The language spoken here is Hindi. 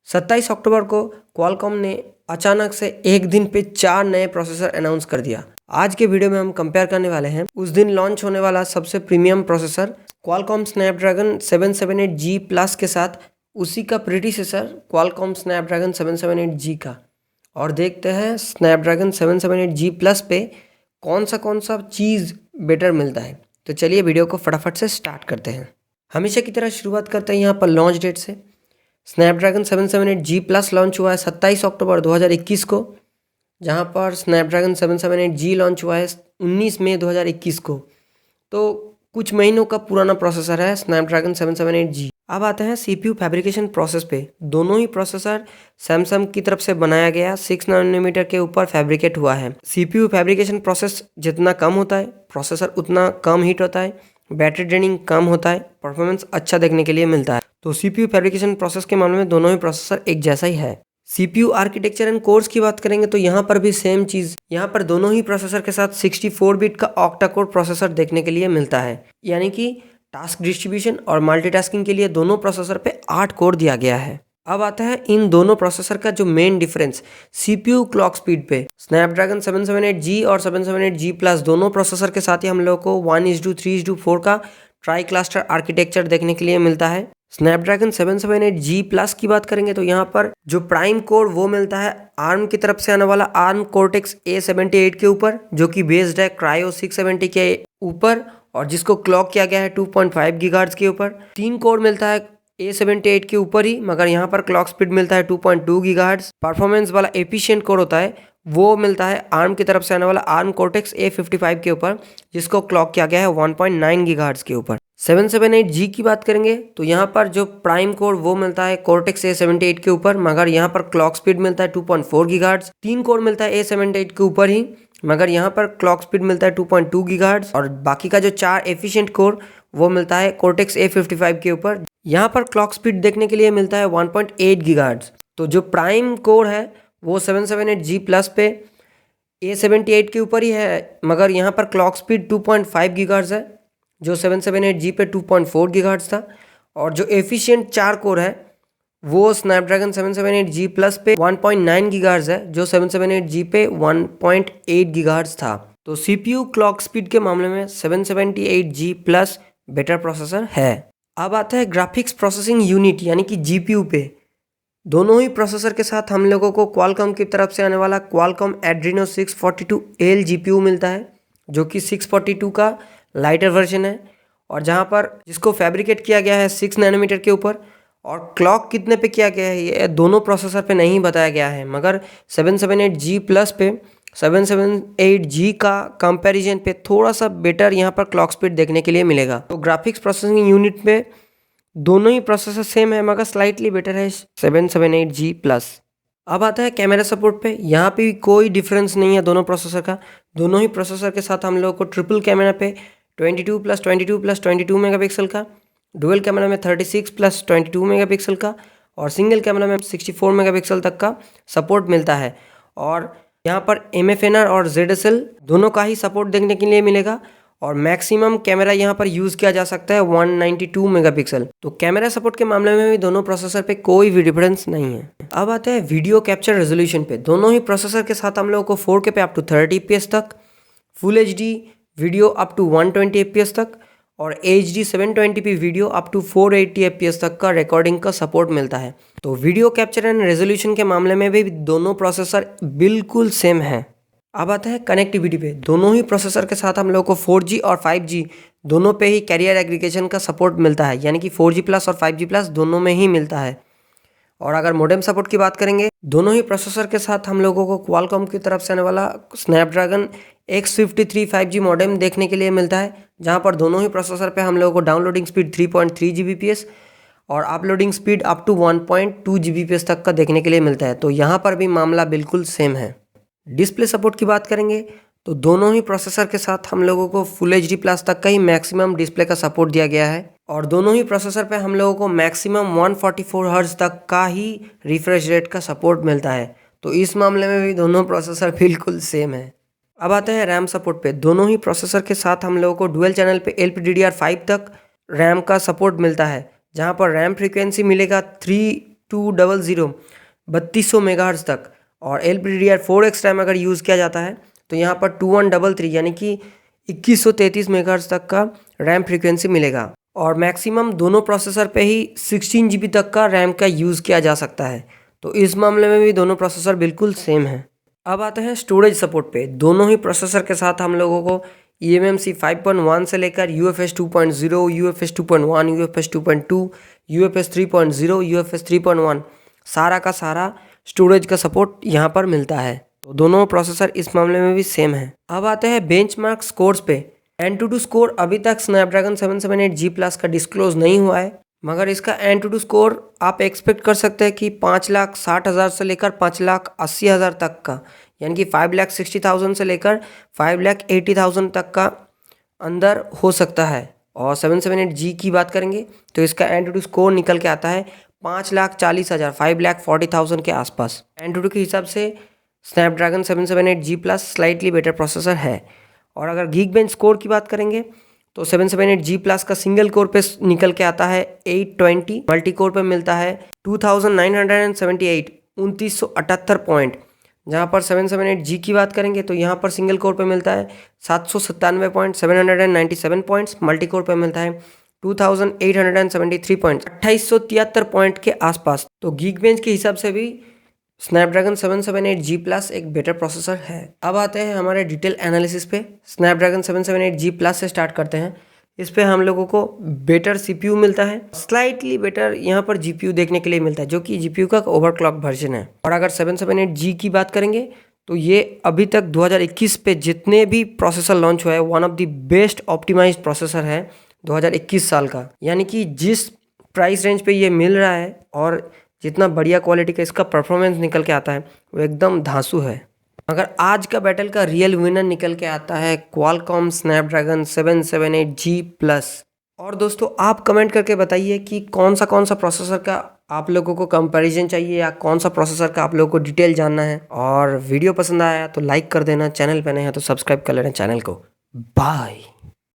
27 अक्टूबर को क्वालकॉम ने अचानक से एक दिन पे 4 नए प्रोसेसर अनाउंस कर दिया। आज के वीडियो में हम कंपेयर करने वाले हैं उस दिन लॉन्च होने वाला सबसे premium processor Qualcomm Snapdragon 778G plus के साथ उसी का प्रीडिसेसर क्वालकॉम स्नैपड्रैगन 778G का, और देखते हैं स्नैपड्रैगन 778G प्लस पे कौन सा चीज़ बेटर मिलता है। तो चलिए वीडियो को फटाफट से स्टार्ट करते हैं। हमेशा की तरह शुरुआत करते हैं यहाँ पर लॉन्च डेट से। स्नैपड्रैगन 778G प्लस लॉन्च हुआ है 27 अक्टूबर 2021 को, जहाँ पर स्नैपड्रैगन 778G लॉन्च हुआ है 19 मई 2021 को। तो कुछ महीनों का पुराना प्रोसेसर है स्नैपड्रैगन 778G। अब आते हैं CPU फैब्रिकेशन प्रोसेस पे। दोनों ही प्रोसेसर सैमसंग की तरफ से बनाया गया 6 नैनोमीटर के ऊपर फैब्रिकेट हुआ है। CPU फैब्रिकेशन प्रोसेस जितना कम होता है प्रोसेसर उतना कम हीट होता है, बैटरी ड्रेनिंग कम होता है, परफॉर्मेंस अच्छा देखने के लिए मिलता है। तो CPU फैब्रिकेशन प्रोसेस के मामले में दोनों ही प्रोसेसर एक जैसा ही है। CPU आर्किटेक्चर एंड कोर्स की बात करेंगे तो यहाँ पर भी सेम चीज़, यहाँ पर दोनों ही प्रोसेसर के साथ 64 बिट का ऑक्टा कोर प्रोसेसर देखने के लिए मिलता है, यानी कि टास्क डिस्ट्रीब्यूशन और मल्टीटास्किंग के लिए दोनों प्रोसेसर पे 8 कोर दिया गया है। अब आता है इन दोनों प्रोसेसर का जो main difference CPU clock speed पे। स्नैपड्रैगन 778G और 778G प्लस दोनों प्रोसेसर के साथ ही हम लोग को 1:3:4 का ट्राई क्लस्टर आर्किटेक्चर देखने के लिए मिलता है। स्नैपड्रैगन 778G प्लस की बात करेंगे तो यहाँ पर जो प्राइम कोर वो मिलता है आर्म की तरफ से आने वाला आर्म कोर्टेक्स A78 के ऊपर, जो कि बेस्ड है क्रायो 670 के ऊपर, और जिसको क्लॉक किया गया है 2.5 गीगाहर्ट्ज के ऊपर। 3 कोर मिलता है A78 के ऊपर ही, मगर यहाँ पर क्लॉक स्पीड मिलता है 2.2 गीगाहर्ट्ज। परफॉर्मेंस वाला एफिशिएंट कोर होता है वो मिलता है आर्म की तरफ से आने वाला आर्म कोर्टेक्स A55 के ऊपर, जिसको क्लॉक किया गया है 1.9 गीगाहर्ट्ज के ऊपर। 778G की बात करेंगे तो यहाँ पर जो प्राइम कोर वो मिलता है कोर्टेक्स A78 के ऊपर, मगर यहाँ पर क्लॉक स्पीड मिलता है 2.4 गीगाहर्ट्ज। 3 कोर मिलता है A78 के ऊपर ही, मगर यहाँ पर क्लॉक स्पीड मिलता है 2.2 गीगाहर्ट्ज। और बाकी का जो 4 एफिशिएंट कोर वो मिलता है कोर्टेक्स A55 के ऊपर, यहाँ पर क्लॉक स्पीड देखने के लिए मिलता है 1.8 गीगाहर्ट्ज। तो जो प्राइम कोर है वो 778G प्लस पे A78 के ऊपर ही है, मगर यहाँ पर क्लॉक स्पीड 2.5 गीगाहर्ट्ज है, जो 778G पे 2.4 गीगाहर्ट्ज था। और जो एफिशिएंट 4 कोर है वो स्नैपड्रैगन 778G प्लस पे 1.9 गीगाहर्ट्ज है, जो 778G पे 1.8 गीगाहर्ट्ज था। तो CPU क्लॉक स्पीड के मामले में 778G प्लस बेटर प्रोसेसर है। अब आता है ग्राफिक्स प्रोसेसिंग यूनिट यानी कि GPU पे। दोनों ही प्रोसेसर के साथ हम लोगों को क्वालकॉम की तरफ से आने वाला क्वालकॉम एड्रीनो 642L GPU मिलता है, जो कि 642 का लाइटर वर्जन है, और जहां पर जिसको फैब्रिकेट किया गया है 6 नैनोमीटर के ऊपर। और क्लॉक कितने पे किया गया है ये दोनों प्रोसेसर पे नहीं बताया गया है, मगर 778G प्लस पे 778G का कंपैरिजन पे थोड़ा सा बेटर यहाँ पर क्लॉक स्पीड देखने के लिए मिलेगा। तो ग्राफिक्स प्रोसेसिंग यूनिट पे दोनों ही प्रोसेसर सेम है, मगर स्लाइटली बेटर है 778G प्लस। अब आता है कैमरा सपोर्ट पे। यहाँ पे कोई डिफरेंस नहीं है दोनों प्रोसेसर का। दोनों ही प्रोसेसर के साथ हम लोग को ट्रिपल कैमरा पे 22+22+22 मेगापिक्सल का, डुअल कैमरा में 36+22 मेगापिक्सल का, और सिंगल कैमरा में 64 मेगापिक्सल तक का सपोर्ट मिलता है। और यहाँ पर MFNR और ZSL दोनों का ही सपोर्ट देखने के लिए मिलेगा, और मैक्सिमम कैमरा यहाँ पर यूज़ किया जा सकता है 192 मेगापिक्सल। तो कैमरा सपोर्ट के मामले में भी दोनों प्रोसेसर पे कोई भी डिफरेंस नहीं है। अब आता है वीडियो कैप्चर रेजोल्यूशन पे। दोनों ही प्रोसेसर के साथ हम लोगों को 4K पे अप टू 30 FPS तक, full HD video up to 120 FPS तक, और HD 720p video up to 480 FPS तक का रिकॉर्डिंग का सपोर्ट मिलता है। तो वीडियो कैप्चर एंड रेजोल्यूशन के मामले में भी दोनों प्रोसेसर बिल्कुल सेम है। अब आता है कनेक्टिविटी पे। दोनों ही प्रोसेसर के साथ हम लोग को 4G और 5G दोनों पे ही कैरियर एग्रीगेशन का सपोर्ट मिलता है, यानी कि 4G प्लस और 5G प्लस दोनों में ही मिलता है। और अगर मॉडेम सपोर्ट की बात करेंगे, दोनों ही प्रोसेसर के साथ हम लोगों को क्वालकॉम की तरफ से आने वाला स्नैपड्रैगन X53 5G मॉडेम देखने के लिए मिलता है, जहां पर दोनों ही प्रोसेसर पे हम लोगों को डाउनलोडिंग स्पीड 3.3 Gbps और uploading speed up to 1.2 Gbps तक का देखने के लिए मिलता है। तो यहाँ पर भी मामला बिल्कुल सेम है। डिस्प्ले सपोर्ट की बात करेंगे तो दोनों ही प्रोसेसर के साथ हम लोगों को फुल HD प्लस तक का ही मैक्सिमम डिस्प्ले का सपोर्ट दिया गया है, और दोनों ही प्रोसेसर पे हम लोगों को मैक्सिमम 144 हर्ट्ज तक का ही रिफ्रेश रेट का सपोर्ट मिलता है। तो इस मामले में भी दोनों प्रोसेसर बिल्कुल सेम है। अब आते हैं रैम सपोर्ट पे। दोनों ही प्रोसेसर के साथ हम लोगों को डुअल चैनल पे LPDDR5 तक रैम का सपोर्ट मिलता है, जहाँ पर रैम फ्रीक्वेंसी मिलेगा 3 3200 3200 मेगाहर्ट्ज़ तक, और LPDDR4X रैम अगर यूज़ किया जाता है तो यहाँ पर 2133 यानी कि 2133 मेगाहर्ट्ज़ तक का रैम फ्रीक्वेंसी मिलेगा। और मैक्सिमम दोनों प्रोसेसर पे ही 16 GB तक का रैम का यूज़ किया जा सकता है। तो इस मामले में भी दोनों प्रोसेसर बिल्कुल सेम है। अब आते हैं स्टोरेज सपोर्ट पे। दोनों ही प्रोसेसर के साथ हम लोगों को eMMC 5.1 से लेकर UFS 2.0, UFS 2.1, UFS 2.2, UFS 3.0, UFS 3.1 सारा का सारा स्टोरेज का सपोर्ट यहाँ पर मिलता है। तो दोनों प्रोसेसर इस मामले में भी सेम है। अब आते हैं बेंचमार्क स्कोर्स पे। Antutu स्कोर अभी तक स्नैपड्रैगन 778G+ का डिस्क्लोज नहीं हुआ है, मगर इसका Antutu स्कोर आप एक्सपेक्ट कर सकते हैं कि 5,60,000 से लेकर 5,80,000 तक का, यानी कि 5,60,000 से लेकर 5,80,000 तक का अंदर हो सकता है। और 778G की बात करेंगे तो इसका Antutu स्कोर निकल के आता है 5,40,000 5,40,000 के आसपास। Antutu के हिसाब से Snapdragon 778G+ slightly better processor है। और अगर Geekbench स्कोर की बात करेंगे तो 778G+ का सिंगल कोर पे निकल के आता है 820, मल्टी कोर पे मिलता है 2978 2978 पॉइंट। जहाँ पर 778G की बात करेंगे तो यहाँ पर सिंगल कोर पे मिलता है 797 पॉइंट, 797 पॉइंट्स, मल्टी कोर पे मिलता है 2873 पॉइंट, 2873 पॉइंट के आसपास। तो Geekbench के हिसाब से भी स्नैपड्रैगन 778G+ एक बेटर प्रोसेसर है। अब आते हैं हमारे डिटेल एनालिसिस पे। स्नैपड्रैगन 778G+ से स्टार्ट करते हैं। इस पे हम लोगों को बेटर CPU मिलता है, स्लाइटली बेटर यहाँ पर GPU देखने के लिए मिलता है, जो कि GPU का ओवरक्लॉक वर्जन है। और अगर 778G की बात करेंगे तो ये अभी तक 2021 पे जितने भी प्रोसेसर लॉन्च हुआ है, one of the best optimised processor है 2021 साल का। यानी कि जिस प्राइस रेंज पे ये मिल रहा है और जितना बढ़िया क्वालिटी का इसका परफॉर्मेंस निकल के आता है वो एकदम धांसू है। मगर आज का बैटल का रियल विनर निकल के आता है क्वालकॉम स्नैपड्रैगन 778G+। और दोस्तों आप कमेंट करके बताइए कि कौन सा प्रोसेसर का आप लोगों को कंपैरिजन चाहिए या कौन सा प्रोसेसर का आप लोगों को डिटेल जानना है। और वीडियो पसंद आया तो लाइक कर देना, चैनल पे नए हैं तो सब्सक्राइब कर लेना चैनल को। बाय।